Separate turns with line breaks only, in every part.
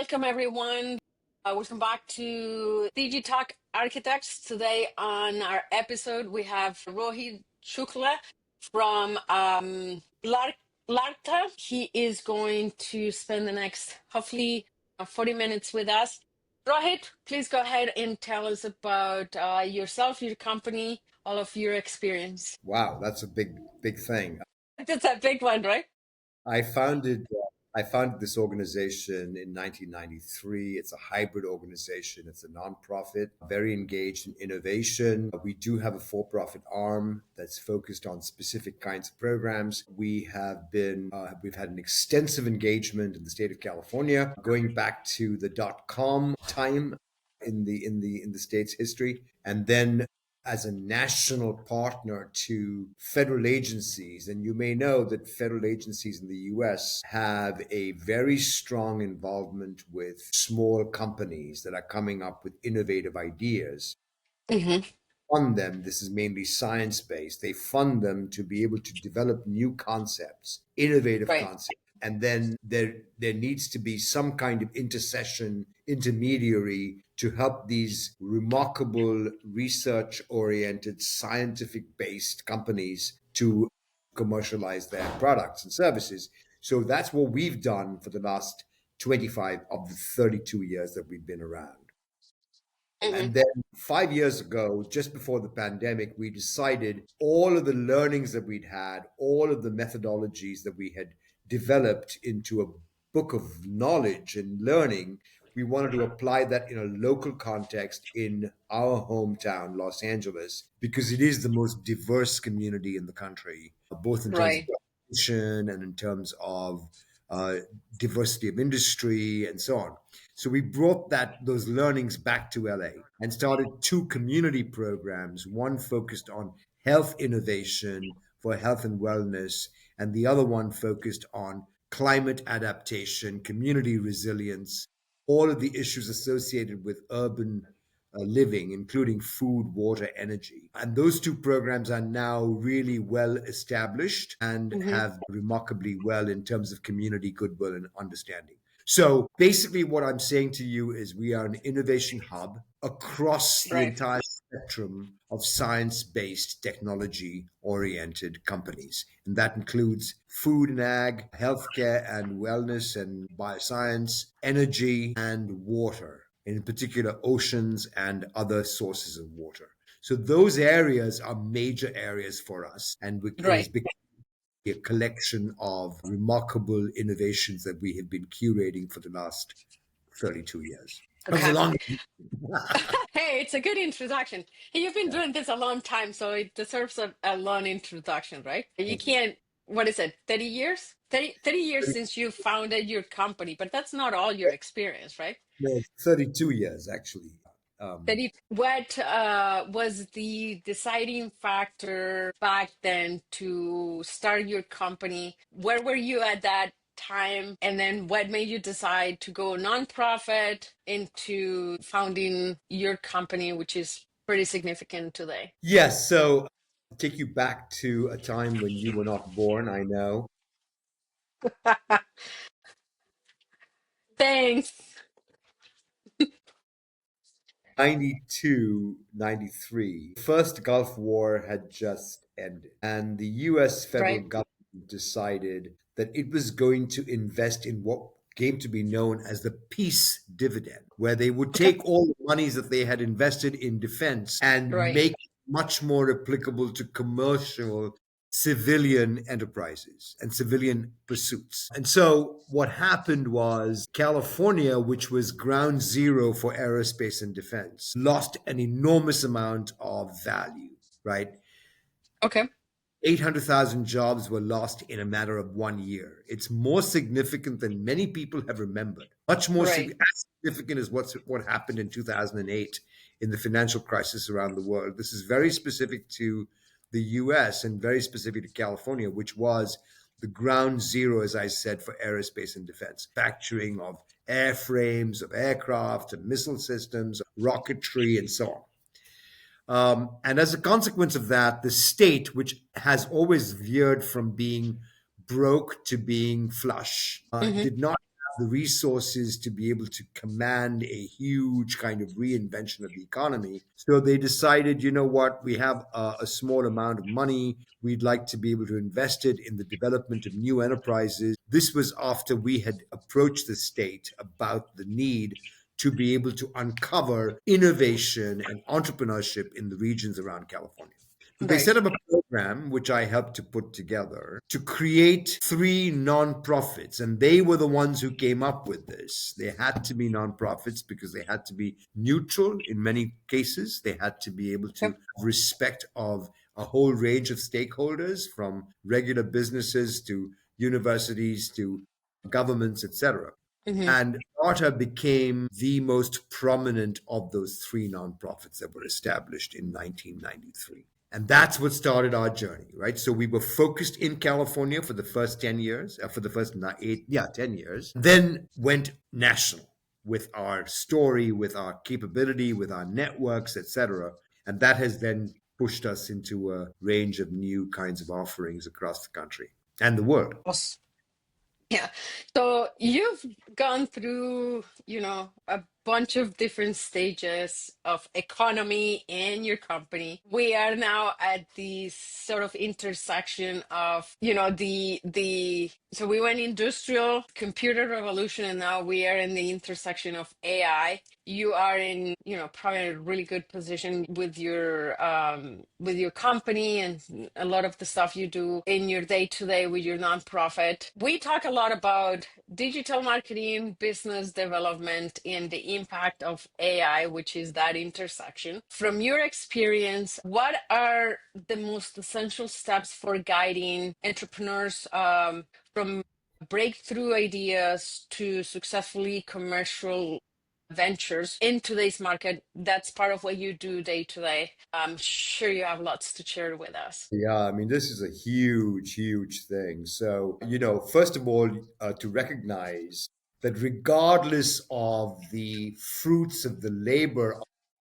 Welcome everyone. Welcome back to Digitalk Architects. Today on our episode, we have Rohit Shukla from Larta. He is going to spend the next, hopefully, 40 minutes with us. Rohit, please go ahead and tell us about yourself, your company, all of your experience.
Wow, that's a big thing.
That's a big one, right?
I founded I founded this organization in 1993. It's a hybrid organization. It's a nonprofit, very engaged in innovation. We do have a for-profit arm that's focused on specific kinds of programs. We've had an extensive engagement in the state of California, going back to the dot-com time in the state's history, and then as a national partner to federal agencies. And you may know that federal agencies in the US have a very strong involvement with small companies that are coming up with innovative ideas.
Mm-hmm.
Fund them. This is mainly science based. They fund them to be able to develop new concepts, innovative
Right.
concepts. And then there needs to be some kind of intermediary to help these remarkable research oriented, scientific based companies to commercialize their products and services. So that's what we've done for the last 25 of the 32 years that we've been around.
Mm-hmm.
And then 5 years ago, just before the pandemic, we decided all of the learnings that we'd had, all of the methodologies that we had developed into a book of knowledge and learning, we wanted to apply that in a local context in our hometown, Los Angeles, because it is the most diverse community in the country, both in terms of
Right.
population and in terms of uh, diversity of industry and so on. So we brought those learnings back to LA and started two community programs, one focused on health innovation for health and wellness, and the other one focused on climate adaptation, community resilience, all of the issues associated with urban living, including food, water, energy. And those two programs are now really well established and
Mm-hmm.
have remarkably well in terms of community goodwill and understanding. So basically, what I'm saying to you is we are an innovation hub across the
Right.
entire spectrum of science based, technology oriented companies. And that includes food and ag, healthcare and wellness and bioscience, energy and water, in particular, oceans and other sources of water. So those areas are major areas for us, and it has
Right.
become a collection of remarkable innovations that we have been curating for the last 32 years. That was a
Okay.
long.
Hey, it's a good introduction. Hey, you've been
Yeah.
doing this a long time, so it deserves a long introduction, right? You
Thank you.
can't, what is it, 30 years? 30 years since you founded your company, but that's not all your experience, right?
No, 32 years actually. Um,
30, what was the deciding factor back then to start your company? Where were you at that time? And then what made you decide to go nonprofit into founding your company, which is pretty significant today?
yes, so take you back to a time when you were not born, I know.
Thanks.
92, 93. The first Gulf War had just ended, and the US federal
Right.
government decided that it was going to invest in what came to be known as the peace dividend, where they would
Okay.
take all the monies that they had invested in defense and
Right.
make it much more applicable to commercial civilian enterprises and civilian pursuits. And so what happened was California, which was ground zero for aerospace and defense, lost an enormous amount of value, right?
Okay.
800,000 jobs were lost in a matter of 1 year. It's more significant than many people have remembered. Much more
Right.
as significant as what happened in 2008 in the financial crisis around the world. This is very specific to the US and very specific to California, which was the ground zero, as I said, for aerospace and defense, manufacturing of airframes, of aircraft, of missile systems, rocketry, and so on. And as a consequence of that, the state, which has always veered from being broke to being flush,
Hmm.
did not the resources to be able to command a huge kind of reinvention of the economy. So they decided, you know what, we have a small amount of money. We'd like to be able to invest it in the development of new enterprises. This was after we had approached the state about the need to be able to uncover innovation and entrepreneurship in the regions around California. So they
Right.
set up a program, which I helped to put together, to create three nonprofits. And they were the ones who came up with this. They had to be nonprofits because they had to be neutral in many cases. They had to be able to
Yep.
have respect of a whole range of stakeholders, from regular businesses to universities to governments, etc.
Hmm.
And Arta became the most prominent of those three nonprofits that were established in 1993. And that's what started our journey, right? So we were focused in California for the first 10 years, for the first 10 years, then went national with our story, with our capability, with our networks, etc. And that has then pushed us into a range of new kinds of offerings across the country and the world.
Yeah. So you've gone through, a bunch of different stages of economy in your company. We are now at the sort of intersection of, so we went industrial, computer revolution, and now we are in the intersection of AI. You are in, probably a really good position with your company and a lot of the stuff you do in your day to day with your nonprofit. We talk a lot about digital marketing, business development, and the impact of AI, which is that intersection. From your experience, what are the most essential steps for guiding entrepreneurs from breakthrough ideas to successfully commercial ventures in today's market? That's part of what you do day to day. I'm sure you have lots to share with us.
Yeah, I mean, this is a huge, huge thing. So, first of all, to recognize that regardless of the fruits of the labor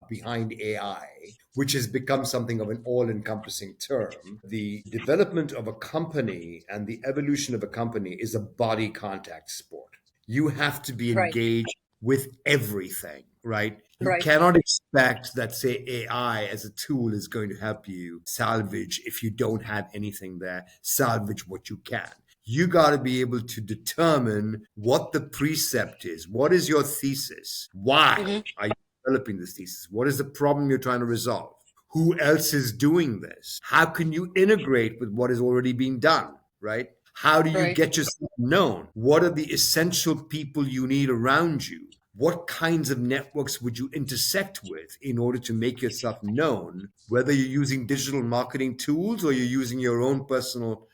behind AI, which has become something of an all encompassing term, the development of a company and the evolution of a company is a body contact sport. You have to be
Right,
engaged with everything, right? You
right.
cannot expect that, say, AI as a tool is going to help you salvage if you don't have anything there, salvage what you can. You got to be able to determine what the precept is. What is your thesis?
Hmm.
Why are you developing this thesis? What is the problem you're trying to resolve? Who else is doing this? How can you integrate with what is already being done, right? How do you
Right.
get yourself known? What are the essential people you need around you? What kinds of networks would you intersect with in order to make yourself known, whether you're using digital marketing tools or you're using your own personal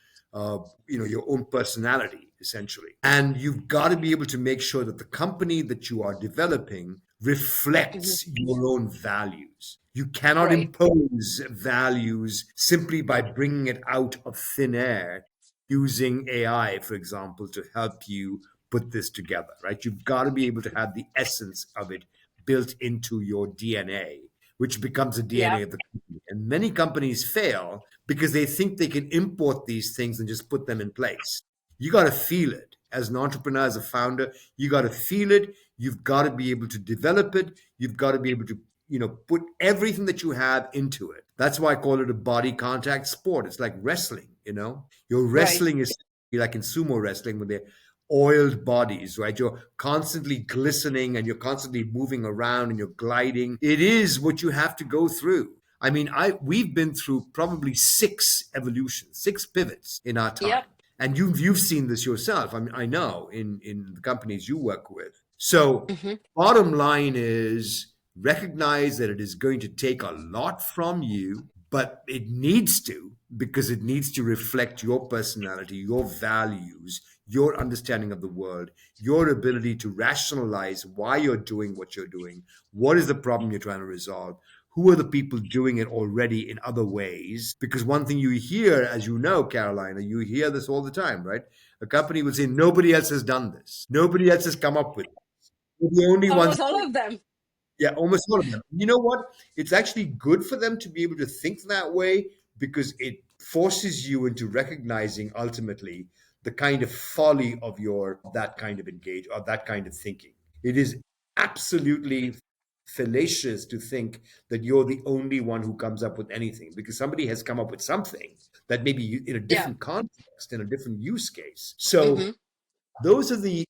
your own personality, essentially. And you've got to be able to make sure that the company that you are developing
Hmm.
reflects your own values. You cannot
Right.
impose values simply by bringing it out of thin air using AI, for example, to help you put this together, right? You've got to be able to have the essence of it built into your DNA, which becomes the
Yeah.
DNA of the company. And many companies fail because they think they can import these things and just put them in place. You got to feel it. As an entrepreneur, as a founder, you got to feel it. You've got to be able to develop it. You've got to be able to, put everything that you have into it. That's why I call it a body contact sport. It's like wrestling. Your
Right.
wrestling is like in sumo wrestling when they're oiled bodies, right? You're constantly glistening and you're constantly moving around and you're gliding. It is what you have to go through. I mean, we've been through probably six evolutions, six pivots in our
Yep.
time. And you've seen this yourself. I mean, I know in the companies you work with. So
Hmm.
bottom line is recognize that it is going to take a lot from you, but it needs to, because it needs to reflect your personality, your values, your understanding of the world, your ability to rationalize why you're doing what you're doing, what is the problem you're trying to resolve, who are the people doing it already in other ways. Because one thing you hear, as you know, Carolina, you hear this all the time, right? A company will say, nobody else has done this. Nobody else has come up with it. We're the only ones
Almost all
doing
of
it.
them.
Yeah, almost all of them. You know what? It's actually good for them to be able to think that way because it forces you into recognizing ultimately the kind of folly of your that kind of engage or that kind of thinking. It is absolutely fallacious to think that you're the only one who comes up with anything, because somebody has come up with something that maybe in a
Yeah.
different context, in a different use case.
Hmm.
So those are the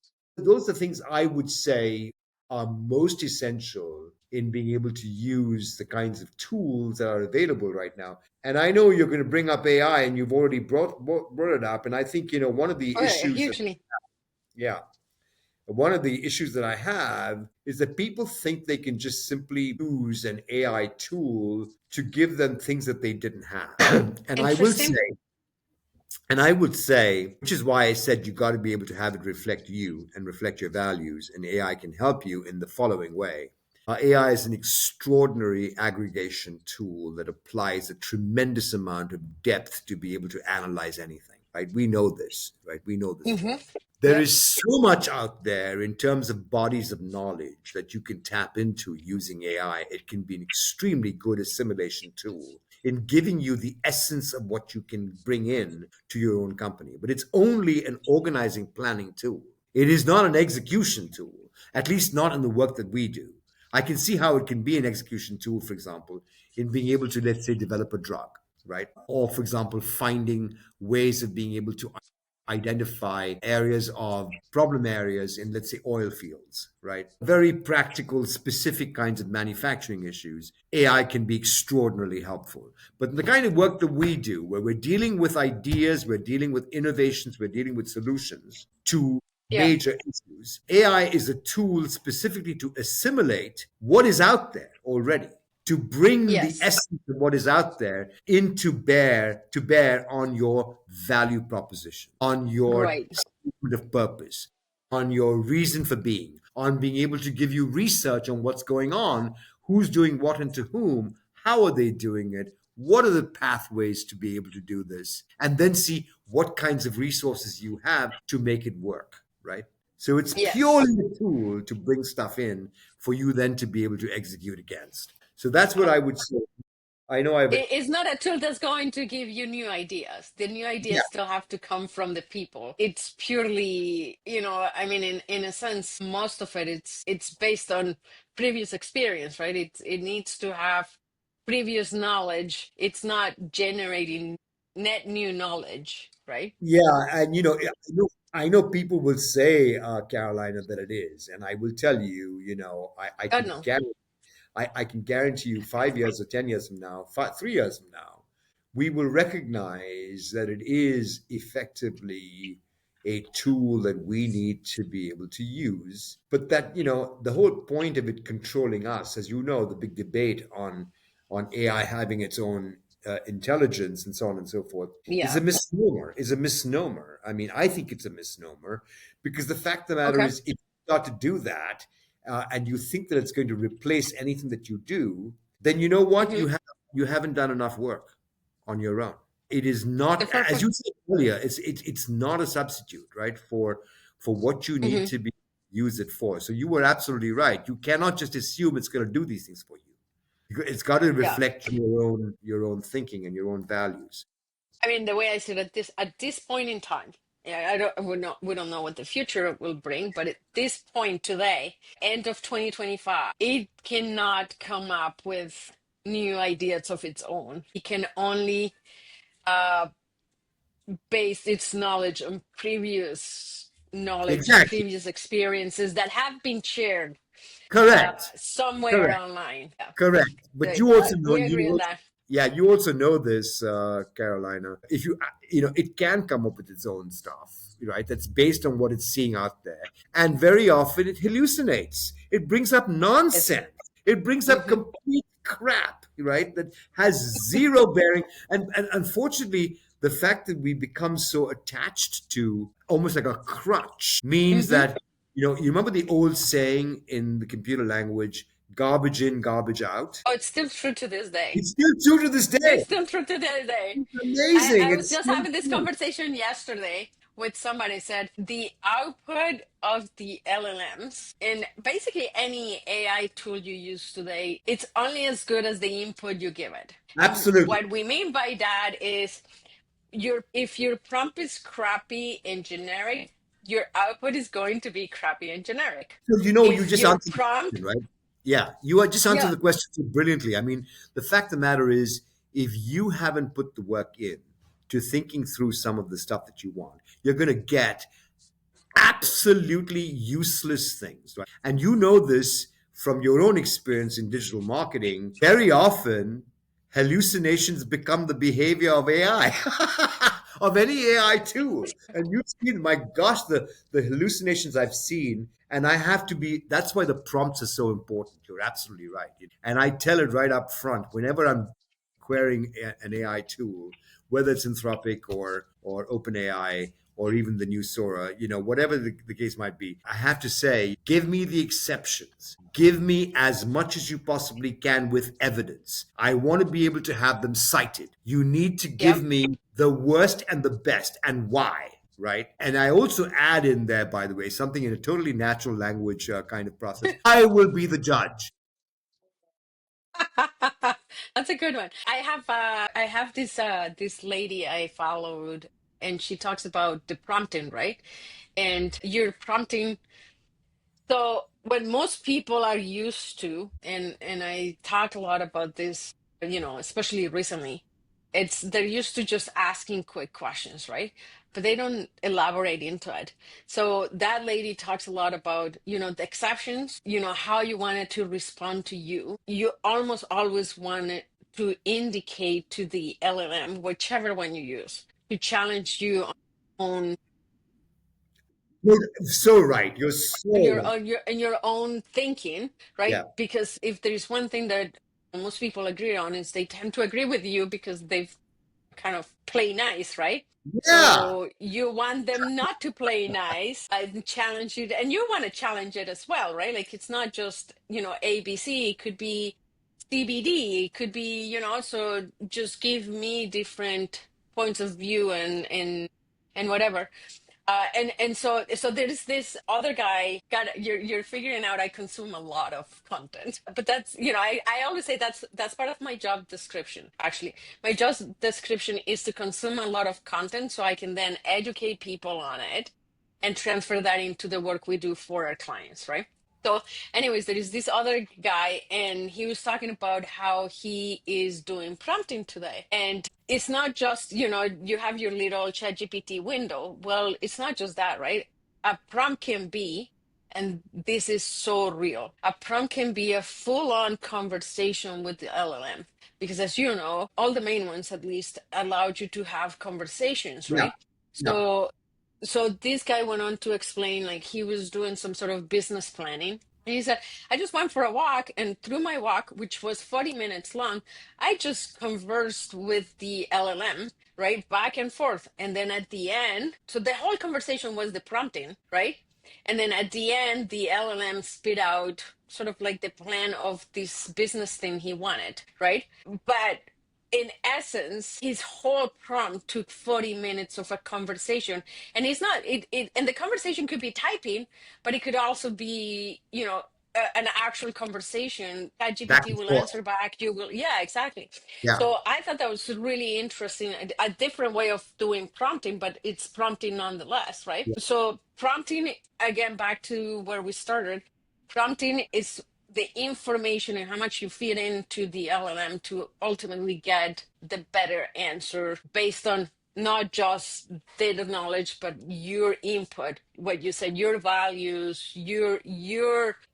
things I would say are most essential in being able to use the kinds of tools that are available right now. And I know you're going to bring up AI, and you've already brought it up. And I think, one of the
Okay,
issues that,
hugely.
yeah, one of the issues that I have is that people think they can just simply use an AI tool to give them things that they didn't have. and I will
Interesting.
say, and I would say, which is why I said you got to be able to have it reflect you and reflect your values. And AI can help you in the following way. AI is an extraordinary aggregation tool that applies a tremendous amount of depth to be able to analyze anything, right? We know this, right? We know this
Hmm.
well. There
Yep.
is so much out there in terms of bodies of knowledge that you can tap into using AI. It can be an extremely good assimilation tool in giving you the essence of what you can bring in to your own company. But it's only an organizing planning tool. It is not an execution tool, at least not in the work that we do. I can see how it can be an execution tool, for example, in being able to, let's say, develop a drug, right? Or, for example, finding ways of being able to identify areas of problem areas in, let's say, oil fields, right? Very practical, specific kinds of manufacturing issues. AI can be extraordinarily helpful. But the kind of work that we do, where we're dealing with ideas, we're dealing with innovations, we're dealing with solutions to
Yeah.
major issues, AI is a tool specifically to assimilate what is out there already, to bring the
Yes.
essence of what is out there into bear to bear on your value proposition, on your
Right.
statement of purpose, on your reason for being, on being able to give you research on what's going on, who's doing what and to whom, how are they doing it, what are the pathways to be able to do this, and then see what kinds of resources you have to make it work, right? So it's
Yes.
purely a tool to bring stuff in for you then to be able to execute against. So that's what
Uh,
I would say. I know I've,
it's not a tool that's going to give you new ideas. The new
yeah,
ideas still have to come from the people. It's purely, I mean, in a sense, most of it, it's based on previous experience, right? It needs to have previous knowledge. It's not generating net new knowledge, right?
yeah, and I know people will say, Carolina, that it is, and I will tell you, I
Oh
can
no.
guarantee I can guarantee you 5 years or 10 years from now, 3 years from now, we will recognize that it is effectively a tool that we need to be able to use. But that, the whole point of it controlling us, as you know, the big debate on AI having its own intelligence and so on and so forth is a
Yeah.
misnomer, is a misnomer. I mean, I think it's a misnomer because the fact of the matter
Okay.
is, if you start to do that, and you think that it's going to replace anything that you do, then you know what?
Hmm.
You haven't done enough work on your own. It is
The
not,
fair
as
point.
you said earlier, it's not a substitute, right? For what you need
Hmm.
to be use it for. So you were absolutely right. You cannot just assume it's going to do these things for you. It's got to
Yeah.
reflect your own thinking and your own values.
I mean, the way I see it at this point in time, yeah, we don't know what the future will bring, but at this point today, end of 2025, it cannot come up with new ideas of its own. It can only uh, base its knowledge on previous knowledge,
Exactly.
previous experiences that have been shared
Correct.
somewhere
Correct.
online. Yeah,
Correct. But
like,
you also know,
we agree on that.
yeah, you also know this, Carolina. If it can come up with its own stuff, right? That's based on what it's seeing out there. And very often it hallucinates. It brings up
It's,
nonsense. It brings up
mhm.
complete crap, right? That has zero bearing. And unfortunately, the fact that we become so attached to almost like a crutch means
Hmm.
that, you remember the old saying in the computer language, garbage in, garbage out?
Oh, it's still true to this day.
It's still true to this day.
It's still true to this day.
It's
I,
amazing.
I was
It's
just
still
having this
true.
conversation yesterday with somebody said the output of the LLMs and basically any AI tool you use today, it's only as good as the input you give it. And
Absolutely.
what we mean by that is if your prompt is crappy and generic, your output is going to be crappy and generic.
So, you
If
just
your
answered the
prompt,
question, right? Yeah, you just answered
yeah,
the question so brilliantly. I mean, the fact of the matter is, if you haven't put the work in to thinking through some of the stuff that you want, you're going to get absolutely useless things, right? And you know this from your own experience in digital marketing. Very often, hallucinations become the behavior of AI, of any AI tool. And you've seen, my gosh, the hallucinations I've seen. And I have to be, that's why the prompts are so important. You're absolutely right. And I tell it right up front whenever I'm querying an AI tool, whether it's Anthropic or OpenAI or even the new Sora, whatever the case might be. I have to say, give me the exceptions. Give me as much as you possibly can with evidence. I want to be able to have them cited. You need to give
yep.
me the worst and the best and why. Right. And I also add in there, by the way, something in a totally natural language kind of process. I will be the judge.
That's a good one. I have this lady I followed, and she talks about the prompting, right? And you're prompting. So what most people are used to, and I talk a lot about this, especially recently, it's they're used to just asking quick questions, right? But they don't elaborate into it. So that lady talks a lot about, the exceptions, how you want it to respond to you. You almost always want it to indicate to the LLM, whichever one you use, to challenge you on
You're so right. You're so,
your own thinking, right?
yeah.
Because if there's one thing that most people agree on is they tend to agree with you because they've kind of play nice, right?
Yeah.
So you want them not to play nice and challenge you, and you want to challenge it as well, right? Like it's not just, ABC, it could be CBD, it could be, so just give me different points of view and whatever. And so there's this other guy. God, you're figuring out I consume a lot of content, but that's I always say that's part of my job description. Actually, my job description is to consume a lot of content so I can then educate people on it and transfer that into the work we do for our clients, right? So, anyways, there is this other guy, and he was talking about how he is doing prompting today. And it's not just, you have your little ChatGPT window. Well, it's not just that, right? A prompt can be, and this is so real, a prompt can be a full on conversation with the LLM. Because as you know, all the main ones at least allowed you to have conversations,
Yeah.
right?
Yeah.
So this guy went on to explain like he was doing some sort of business planning. And he said, I just went for a walk, and through my walk, which was 40 minutes long, I just conversed with the LLM, right? Back and forth. And then at the end, so the whole conversation was the prompting, right? And then at the end, the LLM spit out sort of like the plan of this business thing he wanted, right? But in essence, his whole prompt took 40 minutes of a conversation. And it's not, and the conversation could be typing, but it could also be, an actual conversation.
Back
ChatGPT
and
will
forth.
answer back. You will, yeah, exactly.
Yeah.
So I thought that was really interesting, a different way of doing prompting, but it's prompting nonetheless, right?
Yeah.
So prompting, again, back to where we started, prompting is the information and how much you feed into the LLM to ultimately get the better answer based on not just data knowledge, but your input, what you said, your values, your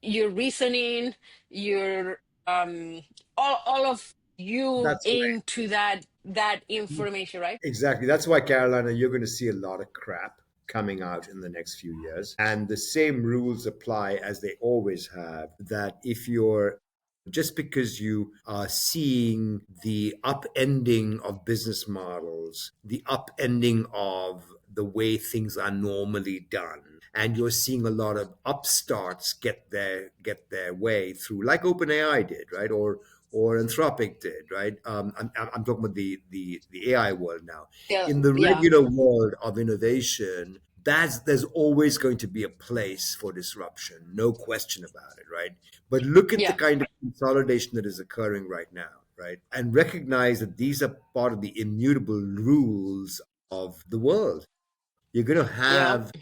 reasoning, your all of you
That's
into that
right.
information, right?
Exactly. That's why, Carolina, you're going to see a lot of crap coming out in the next few years. And the same rules apply as they always have, that if you're just because you are seeing the upending of business models, the upending of the way things are normally done, and you're seeing a lot of upstarts get their way through, like OpenAI did, right? Or Anthropic did, right? I'm talking about the AI world now.
Yeah,
In the
yeah,
regular world of innovation, there's always going to be a place for disruption, no question about it, right? But look at the
yeah.
kind of consolidation that is occurring right now. right? And recognize that these are part of the immutable rules of the world. You're going to
Yeah.
have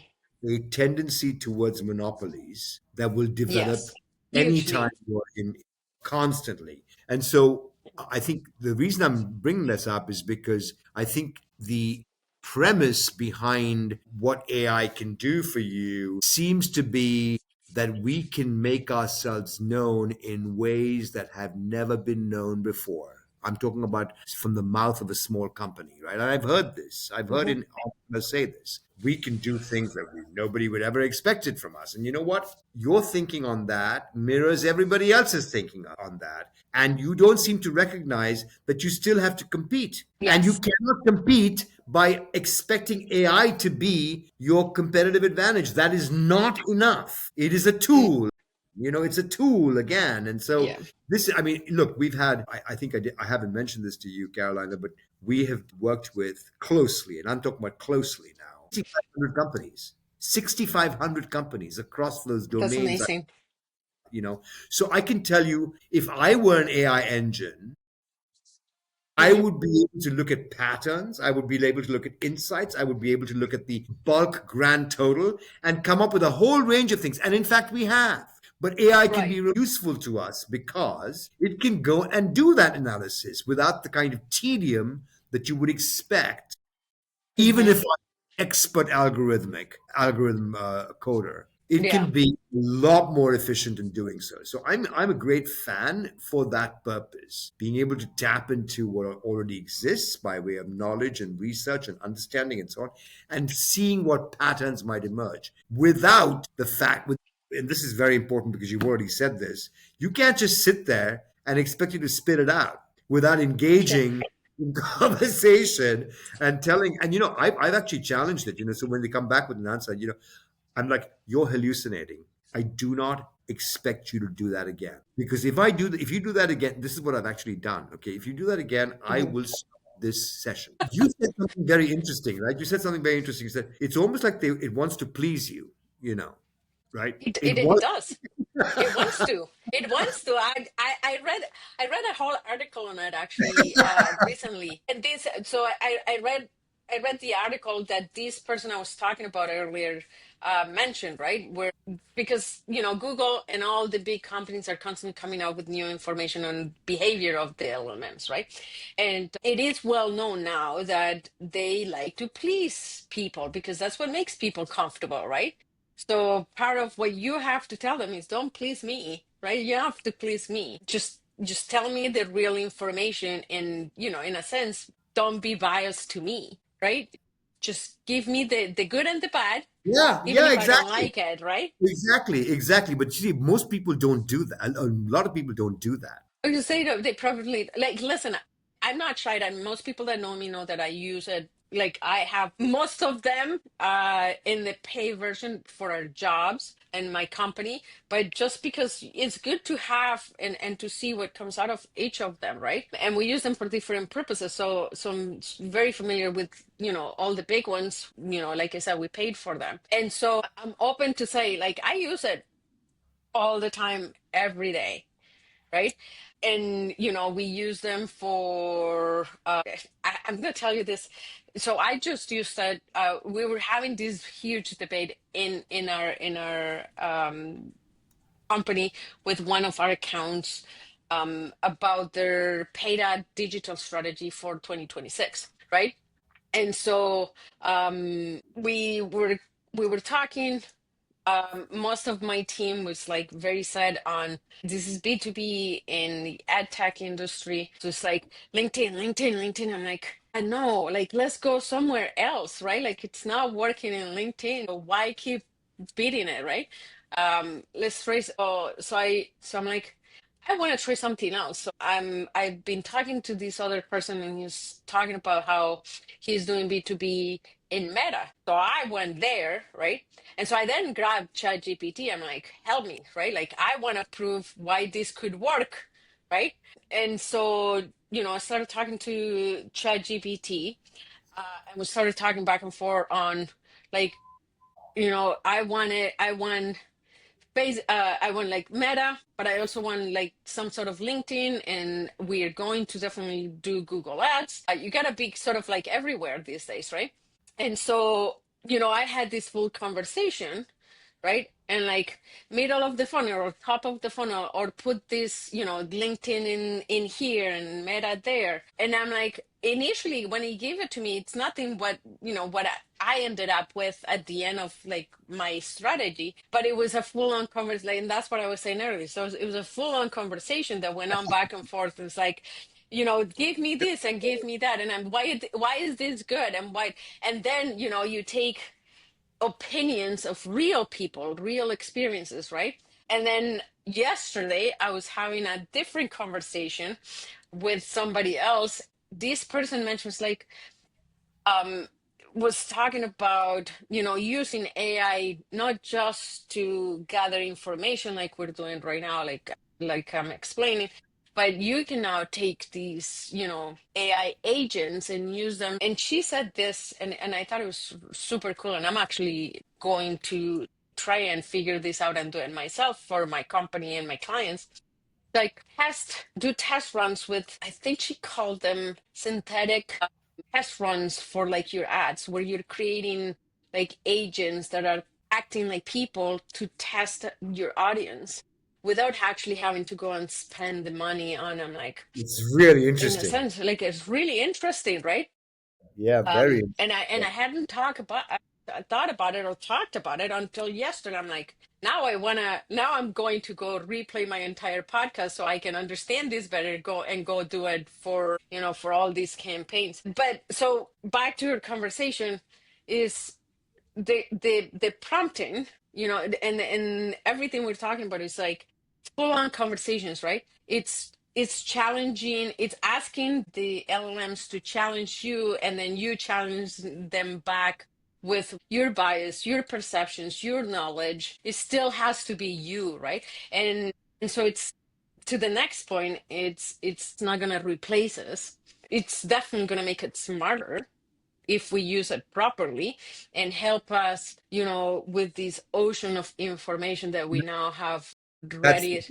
a tendency towards monopolies that will develop
Yes.
anytime
Hugely.
you're in constantly. And so I think the reason I'm bringing this up is because I think the premise behind what AI can do for you seems to be that we can make ourselves known in ways that have never been known before. I'm talking about from the mouth of a small company, right? And I've heard this. I've heard
Hmm.
in entrepreneurs say this. We can do things that nobody would ever expect it from us. And you know what? Your thinking on that mirrors everybody else's thinking on that. And you don't seem to recognize that you still have to compete. And you
Yes.
cannot compete by expecting AI to be your competitive advantage. That is not enough. It is a
Mm.
tool. It's a tool again. And so
Yeah.
this, I mean, look, we've had, I think I haven't mentioned this to you, Carolina, but we have worked with closely, and I'm talking about closely now, 6,500 companies, 6,500 companies across those
That's
domains,
amazing.
you know. So I can tell you, if I were an AI engine, I
Hmm.
would be able to look at patterns. I would be able to look at insights. I would be able to look at the bulk grand total and come up with a whole range of things. And in fact, we have. But AI can
Right.
be really useful to us because it can go and do that analysis without the kind of tedium that you would expect even
Hmm.
if I'm expert algorithm coder, it
Yeah.
can be a lot more efficient in doing so. So I'm a great fan for that purpose, being able to tap into what already exists by way of knowledge and research and understanding and so on, and seeing what patterns might emerge without the fact with. And this is very important because you've already said this. You can't just sit there and expect you to spit it out without
Yeah.
engaging in conversation and telling. And I've actually challenged it. So when they come back with an answer, I'm like, you're hallucinating. I do not expect you to do that again, because if you do that again, this is what I've actually done. Okay, if you do that again, I
Hmm.
will stop this session. You said something very interesting, right? You said something very interesting. You said it's almost like it wants to please you, right? It
It
wants.
does. It wants to. It wants to. I read a whole article on it actually recently. And this so I read the article that this person I was talking about earlier mentioned, right? Where because Google and all the big companies are constantly coming out with new information on behavior of the LLMs, right? And it is well known now that they like to please people because that's what makes people comfortable, right? So part of what you have to tell them is don't please me, right? You have to please me. Just tell me the real information and, in a sense, don't be biased to me, right? Just give me the good and the bad,
Yeah,
even
yeah,
if I don't
exactly.
like it, right?
Exactly, exactly. But you see, most people don't do that. A lot of people don't do that.
Or you say that they probably like listen, I'm not shy and most people that know me know that I use it. Like I have most of them in the pay version for our jobs and my company, but just because it's good to have and to see what comes out of each of them, right? And we use them for different purposes. So I'm very familiar with, all the big ones, like I said, we paid for them. And so I'm open to say like I use it all the time every day, right? And we use them for I'm going to tell you this. So I just used that we were having this huge debate in our company with one of our accounts about their paid ad digital strategy for 2026, right? And so we were talking. Most of my team was like very sad on this is B2B in the ad tech industry. So it's like LinkedIn, LinkedIn, LinkedIn. I'm like, I know, like let's go somewhere else, right? Like it's not working in LinkedIn. So why keep beating it, right? Let's trace. Oh, so I'm like, I want to try something else. So I've been talking to this other person and he's talking about how he's doing B2B in Meta. So I went there, right? And so I then grabbed ChatGPT. I'm like, help me, right? Like I want to prove why this could work, right? And so, I started talking to ChatGPT, and we started talking back and forth on like, I want I want like Meta, but I also want like some sort of LinkedIn, and we are going to definitely do Google Ads. You gotta be sort of like everywhere these days, right? And so, I had this full conversation, right? And like middle of the funnel or top of the funnel, or put this, LinkedIn in here and Meta there. And I'm like, initially when he gave it to me, it's nothing what I ended up with at the end of like my strategy, but it was a full-on conversation. And that's what I was saying earlier. So it was a full-on conversation that went on back and forth. It's like, give me this and give me that, and I'm why is this good, and why, and then you take opinions of real people, real experiences, right? And then yesterday, I was having a different conversation with somebody else. This person mentions like, um, was talking about, using AI not just to gather information like we're doing right now, like I'm explaining, but you can now take these, AI agents and use them. And she said this, and I thought it was super cool. And I'm actually going to try and figure this out and do it myself for my company and my clients. Like do test runs with, I think she called them synthetic test runs for like your ads, where you're creating like agents that are acting like people to test your audience without actually having to go and spend the money on them. Like,
It's really
in a
interesting.
sense, like it's really interesting, right?
Yeah, very
And I hadn't I thought about it or talked about it until yesterday. I'm like, now I'm going to go replay my entire podcast so I can understand this better, go do it for all these campaigns. But so back to your conversation is the prompting, and everything we're talking about is like full on conversations, right? It's challenging, it's asking the LLMs to challenge you, and then you challenge them back with your bias, your perceptions, your knowledge. It still has to be you, right? And so it's, to the next point, it's not going to replace us. It's definitely going to make it smarter if we use it properly, and help us, with this ocean of information that we now have
that's
ready.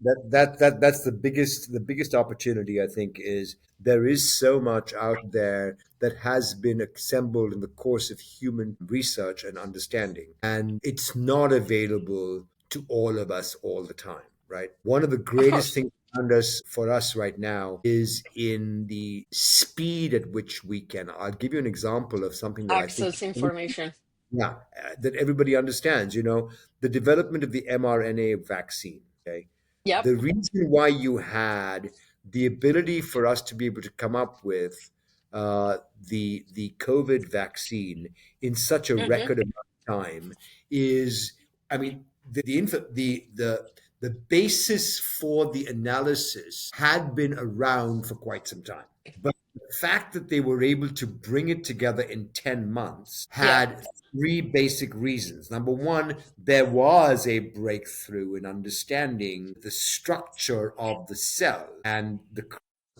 that's the biggest opportunity, I think, is there is so much out there that has been assembled in the course of human research and understanding, and it's not available to all of us all the time, right? One of the
Of
greatest
course,
things around us for us right now is in the speed at which we can. I'll give you an example of something that I think,
access information.
yeah, that everybody understands. The development of the mRNA vaccine. Okay,
Yep.
the reason why you had the ability for us to be able to come up with the COVID vaccine in such a
Hmm.
record amount of time is, I mean, the basis for the analysis had been around for quite some time. But the fact that they were able to bring it together in 10 months
Yep.
had three basic reasons. Number one, there was a breakthrough in understanding the structure of the cell and the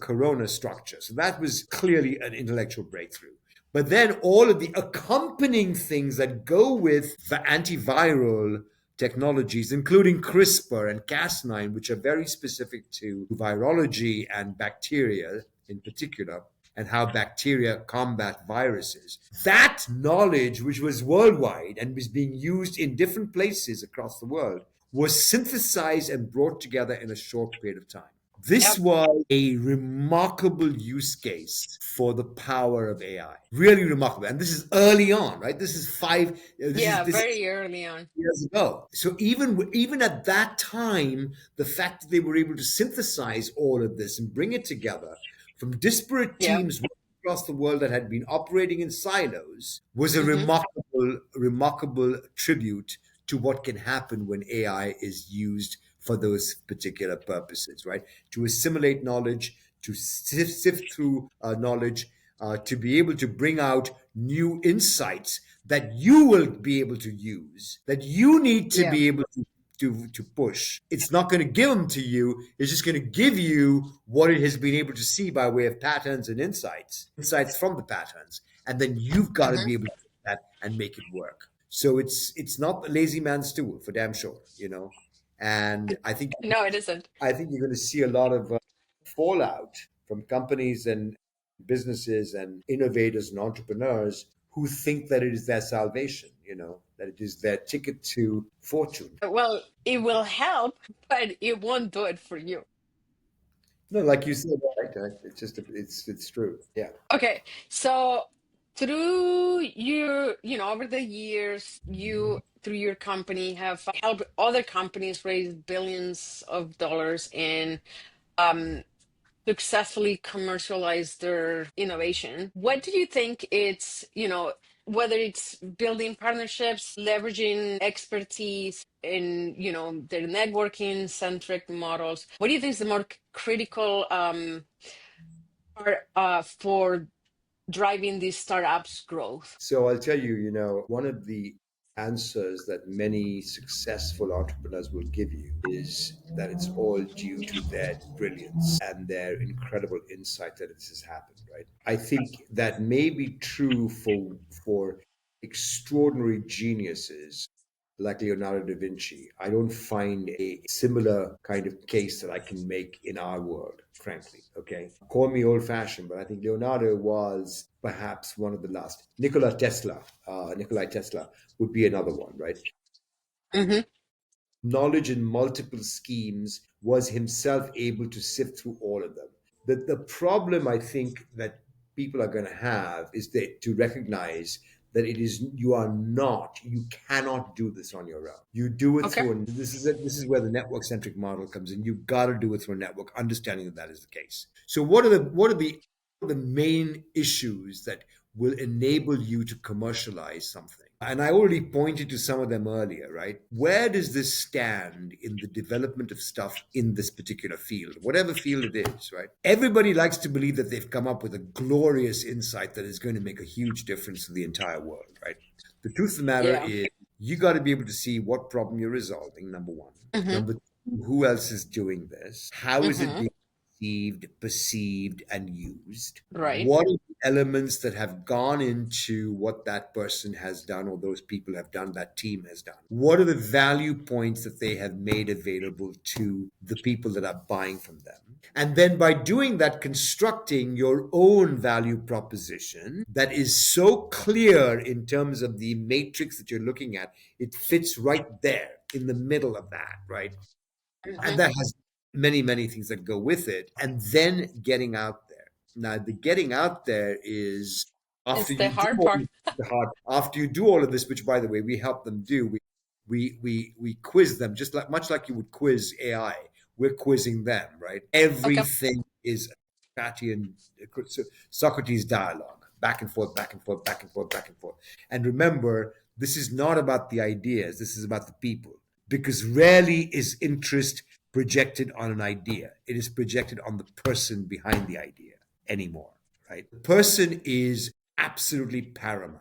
corona structure. So that was clearly an intellectual breakthrough. But then all of the accompanying things that go with the antiviral technologies, including CRISPR and Cas9, which are very specific to virology and bacteria in particular, and how bacteria combat viruses. That knowledge, which was worldwide and was being used in different places across the world, was synthesized and brought together in a short period of time. This
Yep.
was a remarkable use case for the power of AI. Really remarkable. And this is early on, right? This is
Yeah,
this
very early on.
years ago. So even at that time, the fact that they were able to synthesize all of this and bring it together from disparate
Yep.
teams across the world that had been operating in silos was a
Hmm.
remarkable tribute to what can happen when AI is used for those particular purposes, right? To assimilate knowledge, to sift through knowledge, to be able to bring out new insights that you will be able to use, that you need to
Yeah.
be able to push. It's not going to give them to you. It's just going to give you what it has been able to see by way of patterns and insights from the patterns. And then you've got to
Hmm.
be able to do that and make it work. So it's not a lazy man's tool for damn sure, And
No, it isn't.
I think you're going to see a lot of fallout from companies and businesses and innovators and entrepreneurs who think that it is their salvation, that it is their ticket to fortune.
Well, it will help, but it won't do it for you.
No, like you said, right? It's just it's true. Yeah.
Okay, so through your, over the years, you through your company have helped other companies raise billions of dollars and um, successfully commercialize their innovation. What do you think it's, whether it's building partnerships, leveraging expertise in, their networking centric models? What do you think is the more critical part for driving these startups' growth?
So I'll tell you, one of the answers that many successful entrepreneurs will give you is that it's all due to their brilliance and their incredible insight that this has happened, right? I think that may be true for extraordinary geniuses like Leonardo da Vinci. I don't find a similar kind of case that I can make in our world, frankly. Okay. Call me old fashioned, but I think Leonardo was perhaps one of the last. Nikolai Tesla would be another one, right?
Hmm.
Knowledge in multiple schemes, was himself able to sift through all of them. The problem I think that people are going to have is that to recognize that you cannot do this on your own. You do it
Okay.
through, and this is where the network centric model comes in. You've got to do it through a network, understanding that that is the case. So what are the main issues that will enable you to commercialize something? And I already pointed to some of them earlier, right? Where does this stand in the development of stuff in this particular field, whatever field it is, right? Everybody likes to believe that they've come up with a glorious insight that is going to make a huge difference to the entire world, right? The truth of the matter
Yeah.
is, you got to be able to see what problem you're resolving, number one.
Hmm.
Number two, who else is doing this? How is it
Hmm.
being perceived, and used?
Right.
What are the elements that have gone into what that person has done or those people have done, that team has done? What are the value points that they have made available to the people that are buying from them? And then by doing that, constructing your own value proposition that is so clear in terms of the matrix that you're looking at, it fits right there in the middle of that, right?
Hmm.
And that has many, many things that go with it. And then getting out there. Now, the getting out there is after
It's the
you do
hard
all
part.
the hard, after you do all of this, which by the way we help them do. We quiz them just like much like you would quiz AI. We're quizzing them, right?
Okay.
Everything is Socratian, Socrates dialogue, back and forth, back and forth, back and forth, back and forth. And remember, this is not about the ideas. This is about the people, because rarely is interest projected on an idea. It is projected on the person behind the idea anymore, right? The person is absolutely paramount.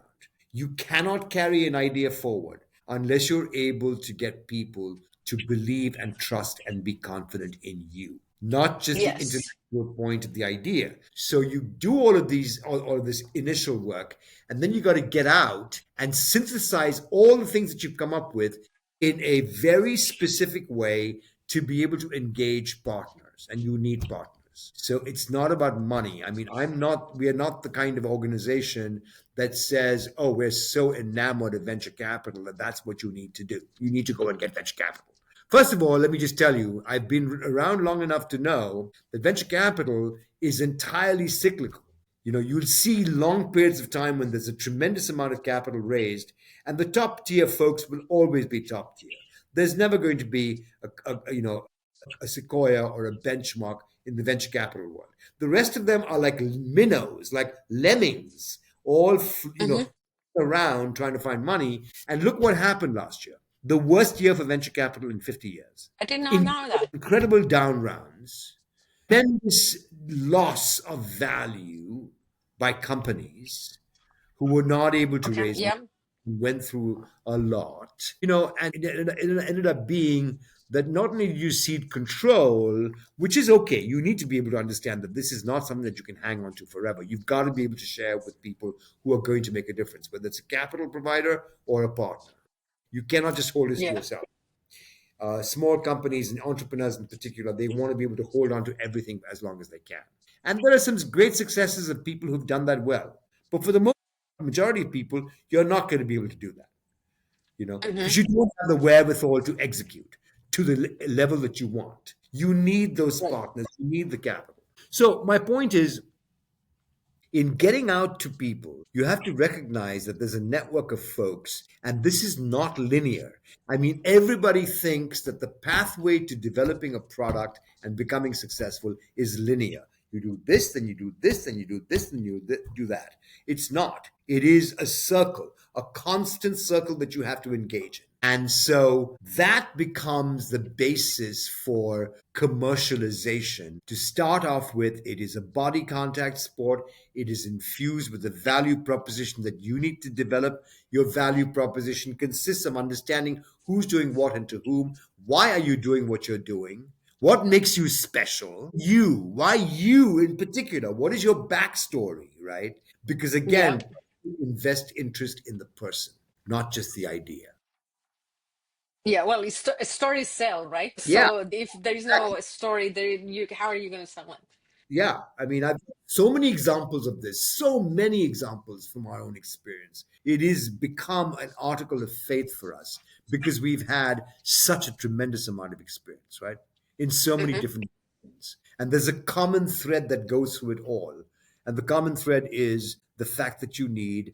You cannot carry an idea forward unless you're able to get people to believe and trust and be confident in you, not just the
Yes.
intellectual point of the idea. So you do all of this initial work, and then you got to get out and synthesize all the things that you've come up with in a very specific way to be able to engage partners, and you need partners. So it's not about money. I mean, we are not the kind of organization that says, oh, we're so enamored of venture capital that that's what you need to do. You need to go and get venture capital. First of all, let me just tell you, I've been around long enough to know that venture capital is entirely cyclical. You'll see long periods of time when there's a tremendous amount of capital raised, and the top tier folks will always be top tier. There's never going to be a Sequoia or a benchmark in the venture capital world. The rest of them are like minnows, like lemmings, all
Hmm.
around trying to find money. And look what happened last year. The worst year for venture capital in 50 years.
I did not
In
know that.
incredible down rounds, then this loss of value by companies who were not able to
Okay.
raise money,
Yeah.
went through a lot, and it ended up being that not only do you cede control, which is okay, you need to be able to understand that this is not something that you can hang on to forever. You've got to be able to share with people who are going to make a difference, whether it's a capital provider or a partner. You cannot just hold this to
Yeah.
yourself. Small companies and entrepreneurs in particular, they want to be able to hold on to everything as long as they can. And there are some great successes of people who've done that well. But for the majority of people, you're not going to be able to do that,
Hmm.
because you don't have the wherewithal to execute to the level that you want. You need those
Right.
partners, you need the capital. So, my point is, in getting out to people, you have to recognize that there's a network of folks, and this is not linear. I mean, everybody thinks that the pathway to developing a product and becoming successful is linear. You do this, then you do this, then you do this, then you do that. It's not. It is a circle, a constant circle that you have to engage in. And so that becomes the basis for commercialization. To start off with, it is a body contact sport. It is infused with a value proposition that you need to develop. Your value proposition consists of understanding who's doing what and to whom. Why are you doing what you're doing? What makes you special? You. Why you in particular? What is your backstory, right? Because
Yeah.
again, invest interest in the person, not just the idea.
Yeah. Well, stories sell, right?
Yeah,
So if there is
exactly.
no story, there you how are you going to sell it?
Yeah, I mean, I've so many examples of this, so many examples from our own experience. It is become an article of faith for us because we've had such a tremendous amount of experience, right? In so many
Hmm.
different things. And there's a common thread that goes through it all. And the common thread is the fact that you need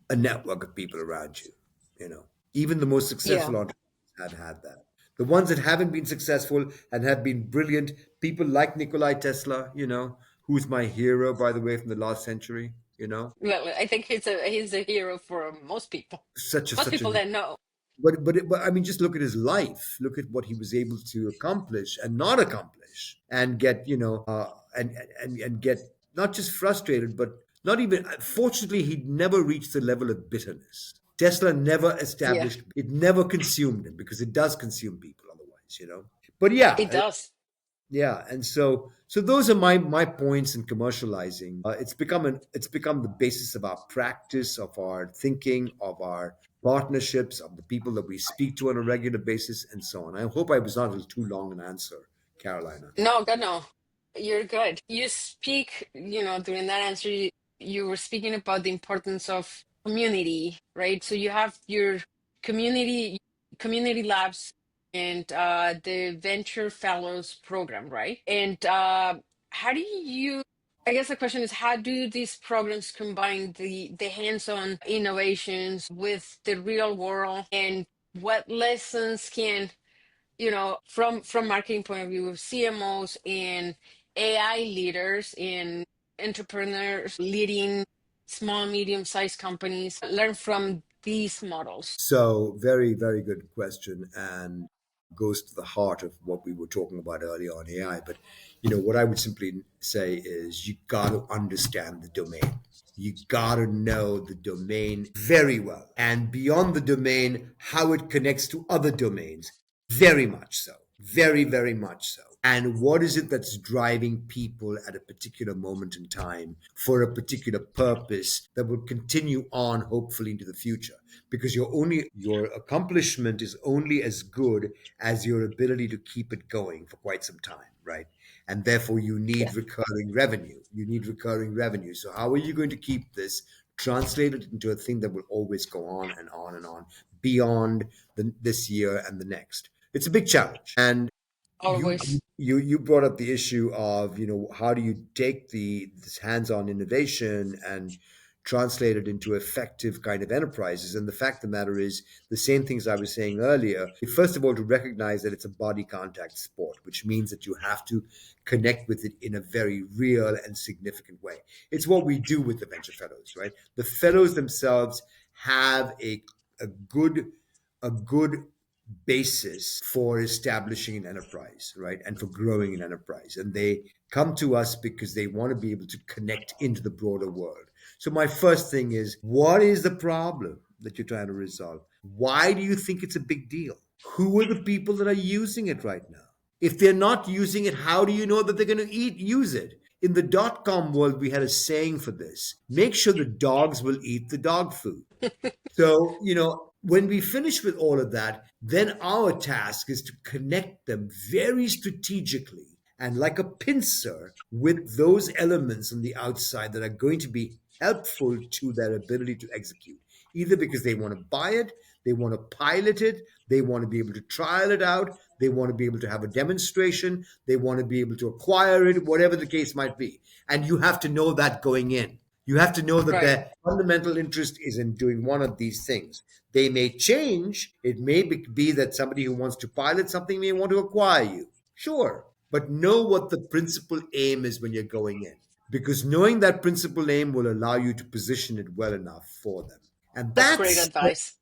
a network of people around you. You know, even the most
Yeah.
successful entrepreneurs have had that. The ones that haven't been successful and have been brilliant, people like Nikolai Tesla, who's my hero, by the way, from the last century,
Well, I think he's a hero for most people.
such a
Most
such
people
a
that know.
but I mean, just look at his life. Look at what he was able to accomplish and not accomplish, and get and get not just frustrated, but not even. Fortunately, he never reached the level of bitterness. Tesla never
Yeah,
established. It never consumed him because it does consume people otherwise. But yeah,
it does.
yeah, and so those are my points in commercializing. It's become the basis of our practice, of our thinking, of our partnerships, of the people that we speak to on a regular basis, and so on. I hope I was not too long an answer, Carolina.
No, God, no. You're good. You speak, during that answer, you were speaking about the importance of community, right? So you have your community community labs and the Venture Fellows program, right? And how do you, I guess the question is, how do these programs combine the hands-on innovations with the real world, and what lessons can from marketing point of view, CMOs and AI leaders and entrepreneurs leading small, medium-sized companies learn from these models?
So, very, very good question, and goes to the heart of what we were talking about earlier on AI. But what I would simply say is you got to understand the domain. You got to know the domain very well, and beyond the domain, how it connects to other domains. Very much so. Very, very much so. And what is it that's driving people at a particular moment in time for a particular purpose that will continue on, hopefully, into the future? Because your accomplishment is only as good as your ability to keep it going for quite some time, right? And therefore, you
Yeah.
need recurring revenue. You need recurring revenue. So, how are you going to keep this translated into a thing that will always go on and on and on beyond this year and the next? It's a big challenge. And you
Always.
you brought up the issue of how do you take this hands-on innovation and translate it into effective kind of enterprises. And the fact of the matter is the same things I was saying earlier. First of all, to recognize that it's a body contact sport, which means that you have to connect with it in a very real and significant way. It's what we do with the venture fellows, right? The fellows themselves have a good basis for establishing an enterprise, right? And for growing an enterprise. And they come to us because they want to be able to connect into the broader world. So, my first thing is, what is the problem that you're trying to resolve? Why do you think it's a big deal? Who are the people that are using it right now? If they're not using it, how do you know that they're going to use it? In the dot com world, we had a saying for this: make sure the dogs will eat the dog food. So, when we finish with all of that, then our task is to connect them very strategically and like a pincer with those elements on the outside that are going to be helpful to their ability to execute. Either because they want to buy it, they want to pilot it, they want to be able to trial it out, they want to be able to have a demonstration, they want to be able to acquire it, whatever the case might be. And you have to know that going in. You have to know that
Right.
their fundamental interest is in doing one of these things. They may change. It may be that somebody who wants to pilot something may want to acquire you. Sure. But know what the principal aim is when you're going in. Because knowing that principal aim will allow you to position it well enough for them. And
That's great advice.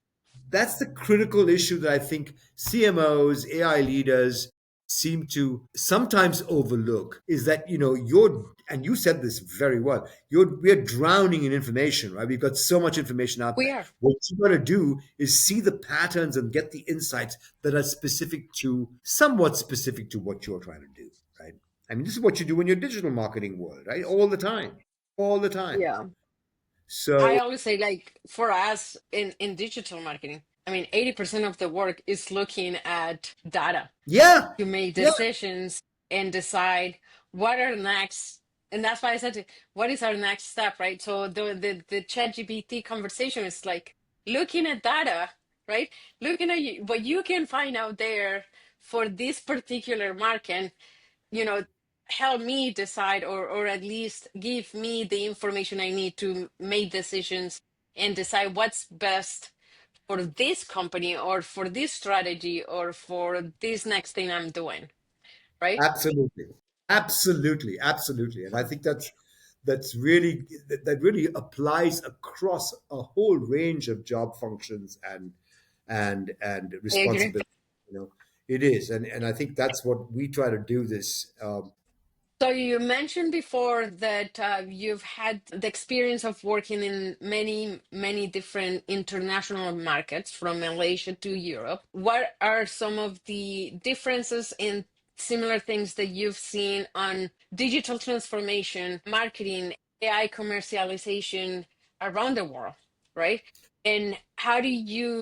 that's the critical issue that I think CMOs, AI leaders seem to sometimes overlook is that, and you said this very well, we're drowning in information, right? We've got so much information out
We
there.
are.
What you got to do is see the patterns and get the insights that are somewhat specific to what you're trying to do, right? I mean, this is what you do in your digital marketing world, right? All the time, all the time.
Yeah. I
So,
always say, like, for us in digital marketing, I mean, 80% of the work is looking at data
yeah,
to make
yeah,
decisions and decide what are next. And that's why I said, what is our next step, right? So the ChatGPT conversation is like looking at data, right? Looking at what you can find out there for this particular market, you know, help me decide, or at least give me the information I need to make decisions and decide what's best for this company or for this strategy or for this next thing I'm doing, right?
absolutely, absolutely, absolutely, and I think that really applies across a whole range of job functions and
I agree.
responsibilities. You know, it is, and I think that's what we try to do. This,
So you mentioned before that you've had the experience of working in many, many different international markets from Malaysia to Europe. What are some of the differences in similar things that you've seen on digital transformation, marketing, AI commercialization around the world, right? And how do you,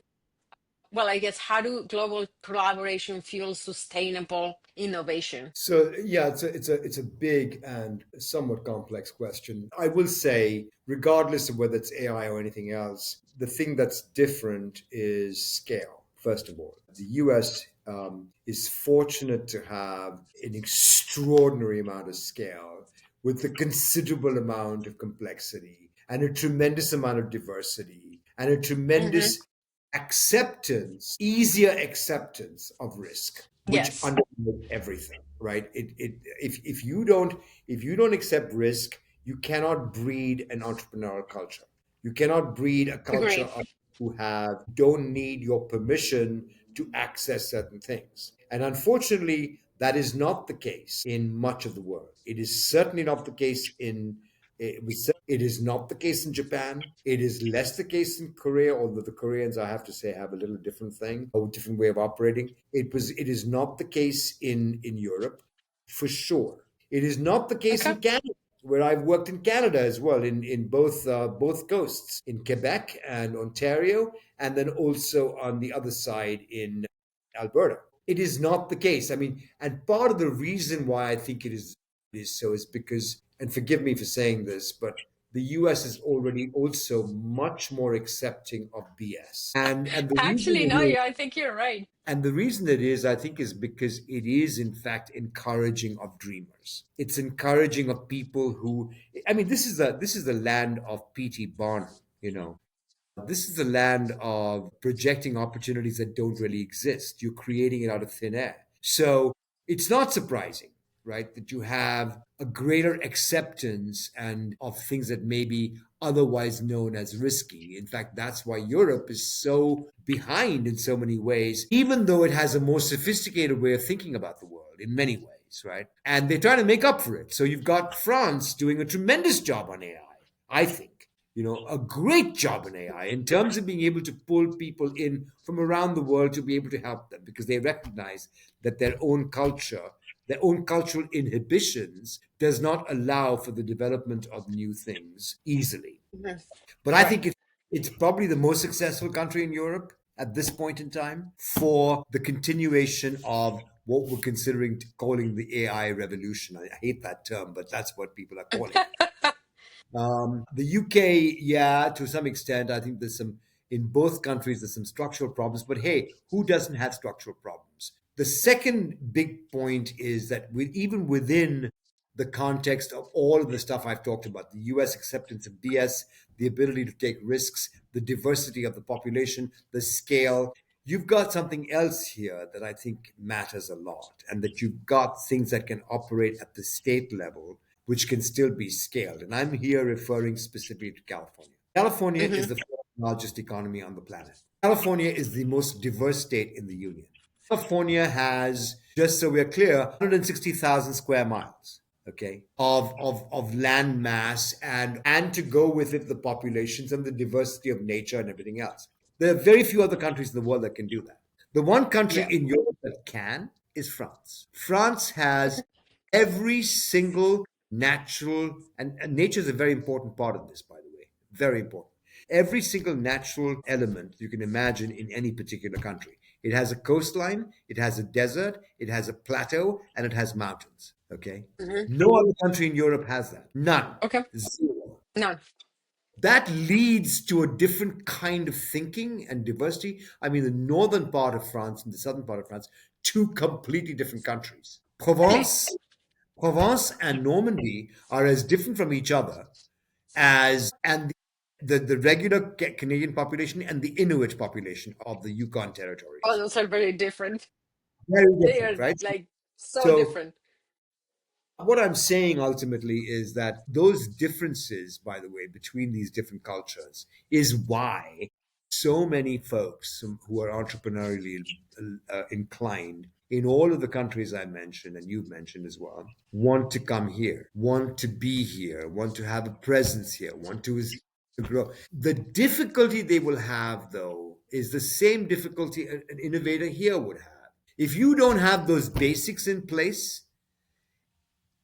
well, I guess, how do global collaboration fuel sustainable innovation?
So yeah, it's a big and somewhat complex question. I will say, regardless of whether it's AI or anything else, the thing that's different is scale. First of all, the U.S. Is fortunate to have an extraordinary amount of scale with a considerable amount of complexity and a tremendous amount of diversity and a
Hmm.
tremendous easier acceptance of risk, which
Yes,
underlies everything, right? If you don't accept risk, you cannot breed an entrepreneurial culture. You cannot breed a culture
agree.
of who don't need your permission to access certain things. And unfortunately, that is not the case in much of the world. It is certainly not the case it is not the case in Japan. It is less the case in Korea, although the Koreans, I have to say, have a little different thing, a different way of operating. It is not the case in Europe, for sure. It is not the case
Okay.
in Canada, where I've worked in Canada as well, in both coasts, in Quebec and Ontario, and then also on the other side in Alberta. It is not the case. I mean, and part of the reason why I think it is so is because, and forgive me for saying this, but the US is already also much more accepting of BS. And the reason
Actually,
it
no,
is,
yeah, I think you're right.
and the reason it is, I think, is because it is, in fact, encouraging of dreamers. It's encouraging of people who, I mean, this is the land of P.T. Barnum, you know. This is the land of projecting opportunities that don't really exist. You're creating it out of thin air. So it's not surprising, right, that you have a greater acceptance and of things that may be otherwise known as risky. In fact, that's why Europe is so behind in so many ways, even though it has a more sophisticated way of thinking about the world in many ways, right? And they're trying to make up for it. So you've got France doing a tremendous job on AI, I think. a great job in AI in terms of being able to pull people in from around the world to be able to help them because they recognize that their own cultural inhibitions does not allow for the development of new things easily.
Mhm.
But I
Right.
think it's probably the most successful country in Europe at this point in time for the continuation of what we're considering calling the AI revolution. I hate that term, but that's what people are calling it. The UK, yeah, to some extent, I think in both countries, there's some structural problems, but hey, who doesn't have structural problems? The second big point is that even within the context of all of the stuff I've talked about, the US acceptance of BS, the ability to take risks, the diversity of the population, the scale, you've got something else here that I think matters a lot, and that you've got things that can operate at the state level which can still be scaled. And I'm here referring specifically to California. California is
Hmm.
the fourth largest economy on the planet. California is the most diverse state in the union. California has, just so we're clear, 160,000 square miles, okay, of land mass, and to go with it, the populations and the diversity of nature and everything else. There are very few other countries in the world that can do that. The one country
Yeah.
in Europe that can is France. France has every single and nature is a very important part of this, by the way, very important. Every single natural element you can imagine in any particular country. It has a coastline, it has a desert, it has a plateau, and it has mountains. Okay.
Hmm.
No other country in Europe has that. None.
Okay.
Zero.
No.
That leads to a different kind of thinking and diversity. I mean, the northern part of France and the southern part of France, two completely different countries.
Really?
Provence and Normandy are as different from each other as and the regular Canadian population and the Inuit population of the Yukon
Oh,
territories.
those are very different.
Very
They
different,
are
right?
like so
So
different.
what I'm saying ultimately is that those differences, by the way, between these different cultures is why so many folks who are entrepreneurially inclined in all of the countries I mentioned and you've mentioned as well want to come here, want to be here, want to have a presence here, want to grow. The difficulty they will have, though, is the same difficulty an innovator here would have. If you don't have those basics in place,